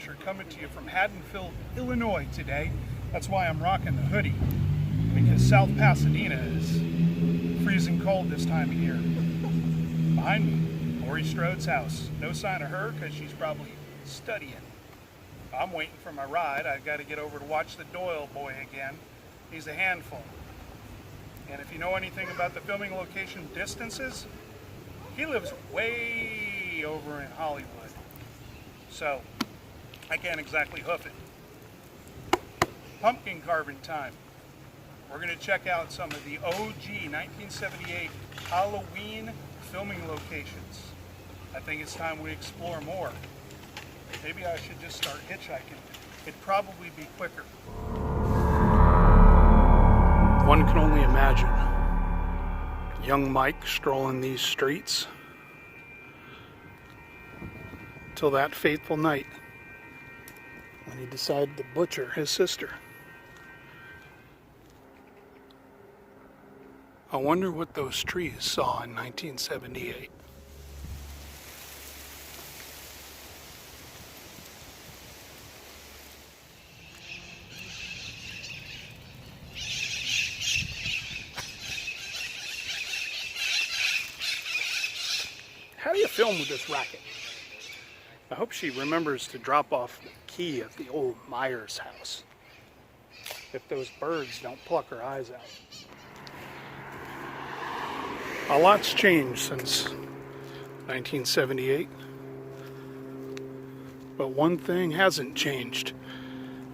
Adventure, coming to you from Haddonfield, Illinois today. That's why I'm rocking the hoodie, because South Pasadena is freezing cold this time of year. Behind me, Laurie Strode's house. No sign of her because she's probably studying. I'm waiting for my ride. I've got to get over to watch the Doyle boy again. He's a handful. And if you know anything about the filming location distances, he lives way over in Hollywood. So I can't exactly hoof it. Pumpkin carving time. We're going to check out some of the OG 1978 Halloween filming locations. I think it's time we explore more. Maybe I should just start hitchhiking. It'd probably be quicker. One can only imagine young Mike strolling these streets till that fateful night when he decided to butcher his sister. I wonder what those trees saw in 1978. How do you film with this racket? I hope she remembers to drop off the key at the old Myers house, if those birds don't pluck her eyes out. A lot's changed since 1978, but one thing hasn't changed.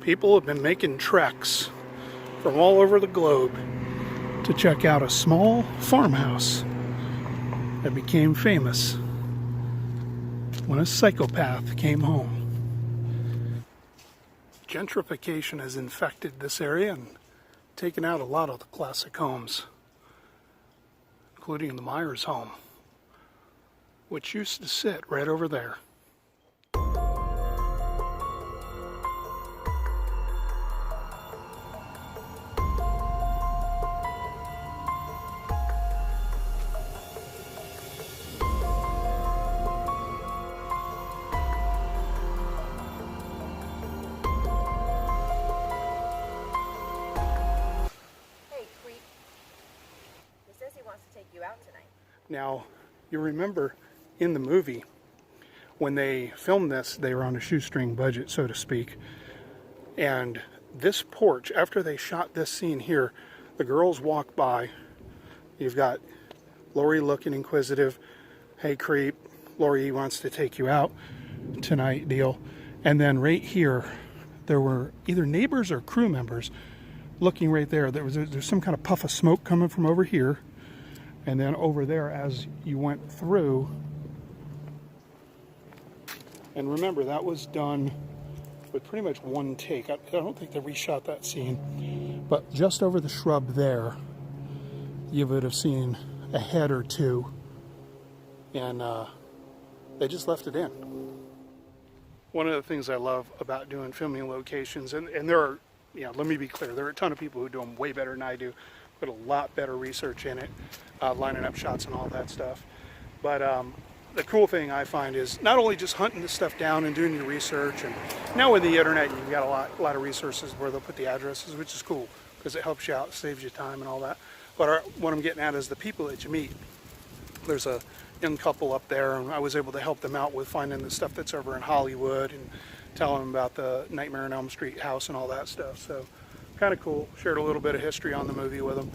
People have been making treks from all over the globe to check out a small farmhouse that became famous when a psychopath came home. Gentrification has infected this area and taken out a lot of the classic homes, including the Myers home, which used to sit right over there. Now, you remember in the movie, when they filmed this, they were on a shoestring budget, so to speak. And this porch, after they shot this scene here, the girls walk by. You've got Laurie looking inquisitive. Hey, creep, Laurie wants to take you out tonight deal. And then right here, there were either neighbors or crew members looking right there. There's some kind of puff of smoke coming from over here. And then over there, as you went through, and remember, that was done with pretty much one take. I don't think they reshot that scene, but just over the shrub there, you would have seen a head or two, and they just left it in. One of the things I love about doing filming locations, and there are, let me be clear, there are a ton of people who do them way better than I do, put a lot better research in it. Lining up shots and all that stuff. But the cool thing I find is not only just hunting this stuff down and doing your research, and now with the internet you've got a lot of resources where they'll put the addresses, which is cool because it helps you out, saves you time and all that. But what I'm getting at is the people that you meet. There's a young couple up there, and I was able to help them out with finding the stuff that's over in Hollywood and telling them about the Nightmare on Elm Street house and all that stuff. So kind of cool. Shared a little bit of history on the movie with them.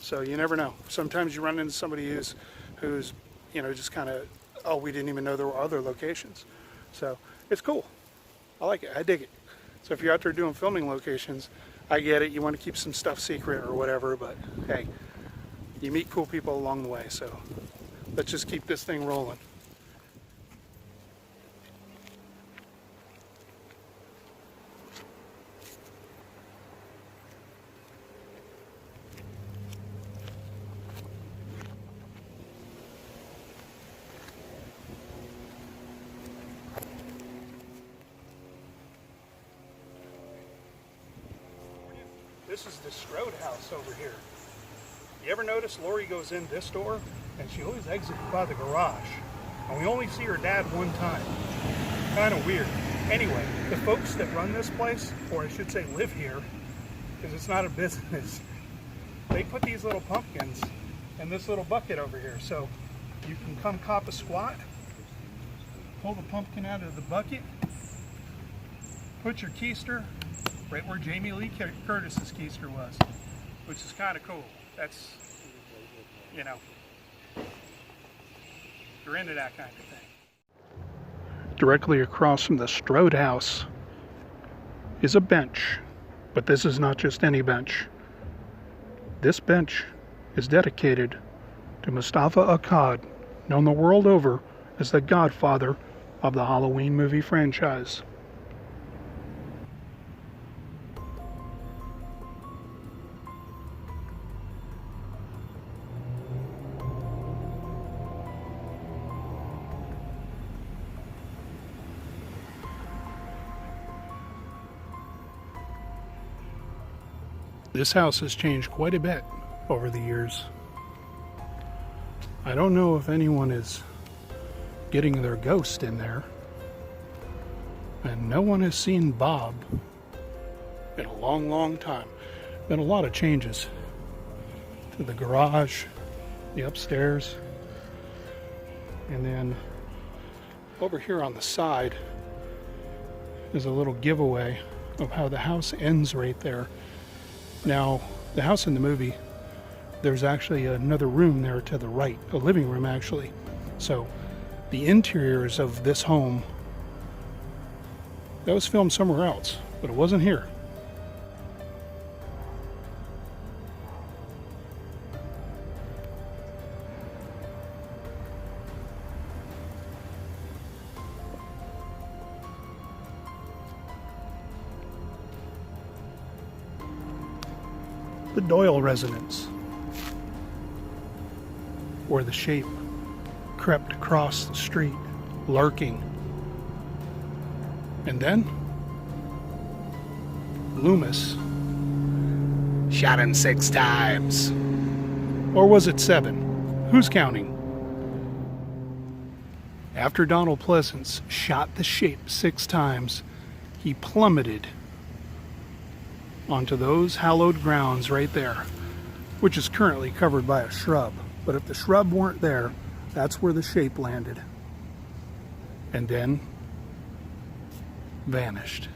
So you never know. Sometimes you run into somebody who's just kind of, oh, we didn't even know there were other locations. So it's cool. I like it. I dig it. So if you're out there doing filming locations, I get it. You want to keep some stuff secret or whatever, but hey, you meet cool people along the way. So let's just keep this thing rolling. This is the Strode house over here. You ever notice Laurie goes in this door and she always exits by the garage? And we only see her dad one time. Kind of weird. Anyway, the folks that run this place, or I should say live here, because it's not a business, they put these little pumpkins in this little bucket over here. So you can come cop a squat, pull the pumpkin out of the bucket, put your keister right where Jamie Lee Curtis's keister was, which is kind of cool. That's, you know, you're into that kind of thing. Directly across from the Strode house is a bench, but this is not just any bench. This bench is dedicated to Mustafa Akkad, known the world over as the godfather of the Halloween movie franchise. This house has changed quite a bit over the years. I don't know if anyone is getting their ghost in there, and no one has seen Bob in a long, long time. Been a lot of changes to the garage, the upstairs, and then over here on the side is a little giveaway of how the house ends right there. Now, the house in the movie, there's actually another room there to the right, a living room actually. So the interiors of this home, that was filmed somewhere else, but it wasn't here. The Doyle residence, where the shape crept across the street, lurking. And then Loomis shot him 6 times. Or was it 7? Who's counting? After Donald Pleasance shot the shape 6 times, he plummeted onto those hallowed grounds right there, which is currently covered by a shrub. But if the shrub weren't there, that's where the shape landed. And then vanished.